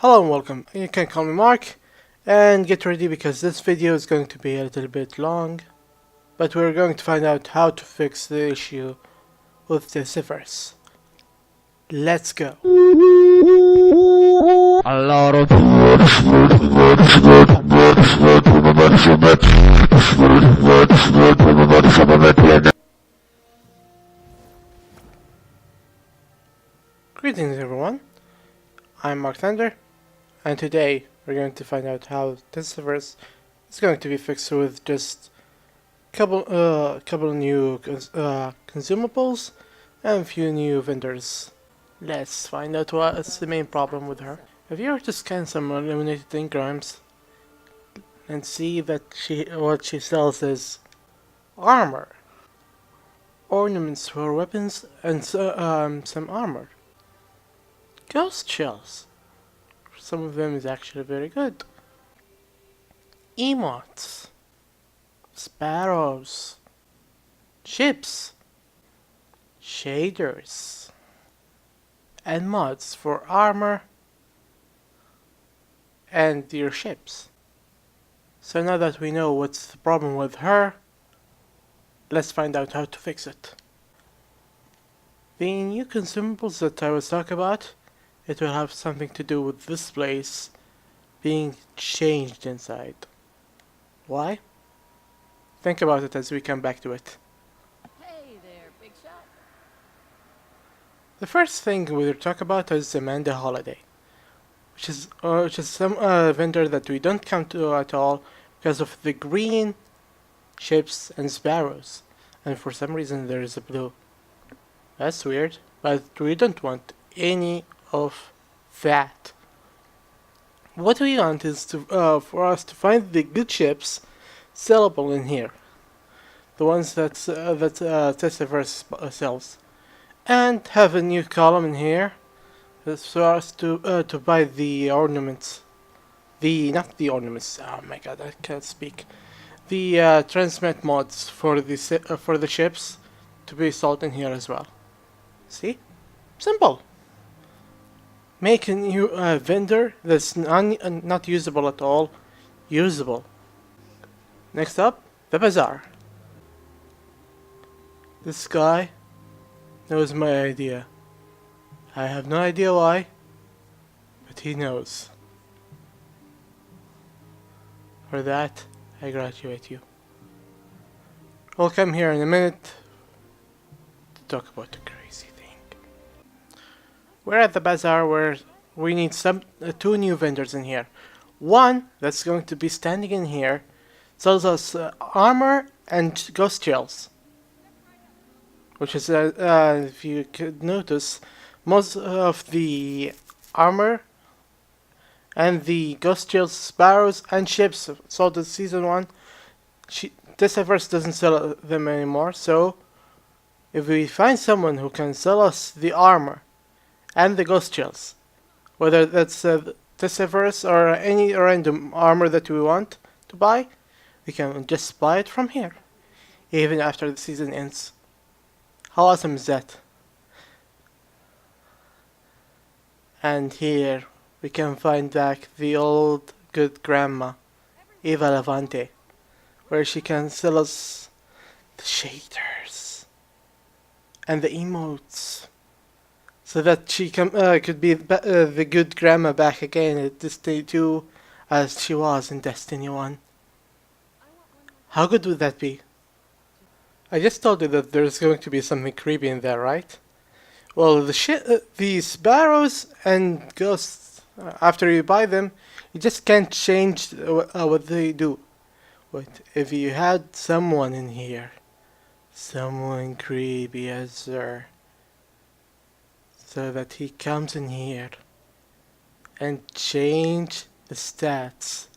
Hello and welcome. You can call me Mark, and get ready because this video is going to be a little bit long, but we're going to find out how to fix the issue with the eververse. Let's go. A lot of Greetings everyone, I'm Mark Thunder, and today we're going to find out how this eververse is going to be fixed with just couple new consumables and a few new vendors. Let's find out what's the main problem with her. If you were to scan some eliminated engrams and see that what she sells is armor, ornaments for weapons, and some armor, ghost shells. Some of them is actually very good. Emotes, sparrows, ships, shaders, and mods for armor and your ships. So now that we know what's the problem with her, let's find out how to fix it. The new consumables that I was talking about, it will have something to do with this place being changed inside. Why? Think about it as we come back to it. Hey there, big shot. The first thing we'll talk about is Amanda Holiday, which is some vendor that we don't come to at all because of the green ships and sparrows, and for some reason there is a blue. That's weird, but we don't want any of that. What we want is for us to find the good ships sellable in here, the ones that Tess sells, and have a new column in here for us to buy the ornaments. Not the ornaments. Oh my god, I can't speak. The transmit mods for the ships to be sold in here as well. See, simple. Make a new vendor that's not usable at all, usable. Next up, the bazaar. This guy knows my idea. I have no idea why, but he knows. For that, I graduate you. We'll come here in a minute to talk about the crazy thing. We're at the bazaar where we need two new vendors in here. One that's going to be standing in here sells us armor and ghost shells, which is if you could notice, most of the armor and the ghost shells, sparrows, and ships sold in season 1. This eververse doesn't sell them anymore, so if we find someone who can sell us the armor and the ghost shells, whether that's this eververse or any random armor that we want to buy, we can just buy it from here, even after the season ends. How awesome is that? And here we can find back the old good grandma, Eva Levante, where she can sell us the shaders and the emotes, so that she could be the good grandma back again at Destiny 2 as she was in Destiny 1. How good would that be? I just told you that there's going to be something creepy in there, right? Well, the sparrows and ghosts, after you buy them, you just can't change what they do. But if you had someone in here, someone creepy as her, so that he comes in here and change the stats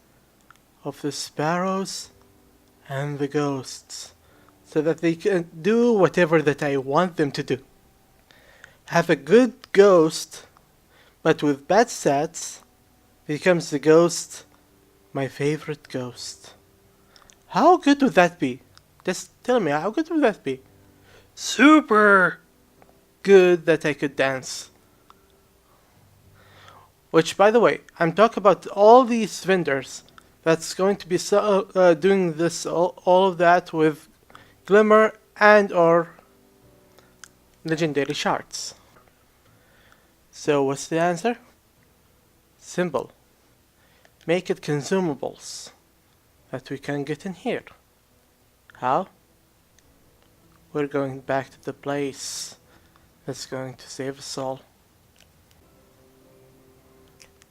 of the sparrows and the ghosts, so that they can do whatever that I want them to do. Have a good ghost, but with bad stats, becomes the ghost, my favorite ghost. How good would that be? Just tell me, how good would that be? Super good that I could dance. Which, by the way, I'm talking about all these vendors that's going to be doing this, all of that with glimmer and or legendary shards. So what's the answer? Simple. Make it consumables that we can get in here. How? We're going back to the place that's going to save us all.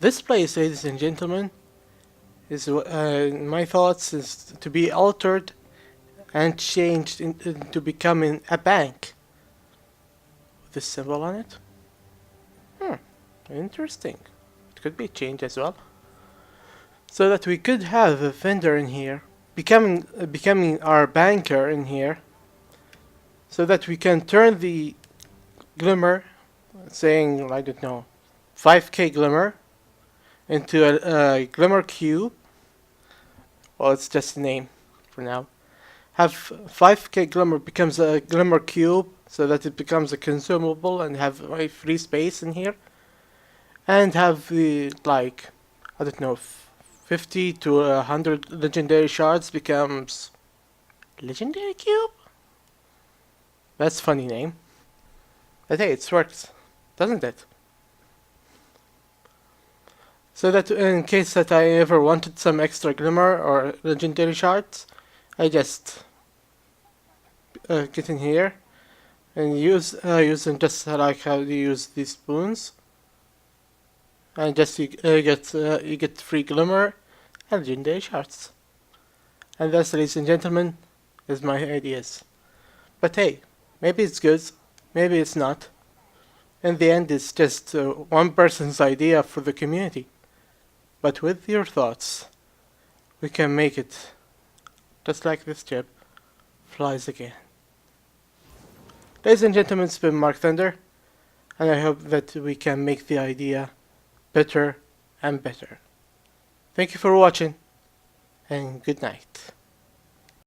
This place, ladies and gentlemen, is in my thoughts is to be altered and changed into becoming a bank with this symbol on it. Interesting. It could be changed as well, so that we could have a vendor in here becoming our banker in here, so that we can turn the glimmer, saying, I don't know, 5k glimmer, into a glimmer cube. Well, it's just a name for now. Have 5k glimmer becomes a glimmer cube, so that it becomes a consumable, and have a free space in here. And have the, like, I don't know, 50 to 100 legendary shards becomes legendary cube? That's a funny name. But hey, it works, doesn't it? So that in case that I ever wanted some extra glimmer or legendary shards, I just get in here and use them just like how you use these spoons, and just you get free glimmer and legendary shards. And that's, ladies and gentlemen, is my ideas. But hey, maybe it's good, maybe it's not. In the end, it's just one person's idea for the community. But with your thoughts, we can make it just like this ship flies again. Ladies and gentlemen, it's been Mark Thunder, and I hope that we can make the idea better and better. Thank you for watching, and good night.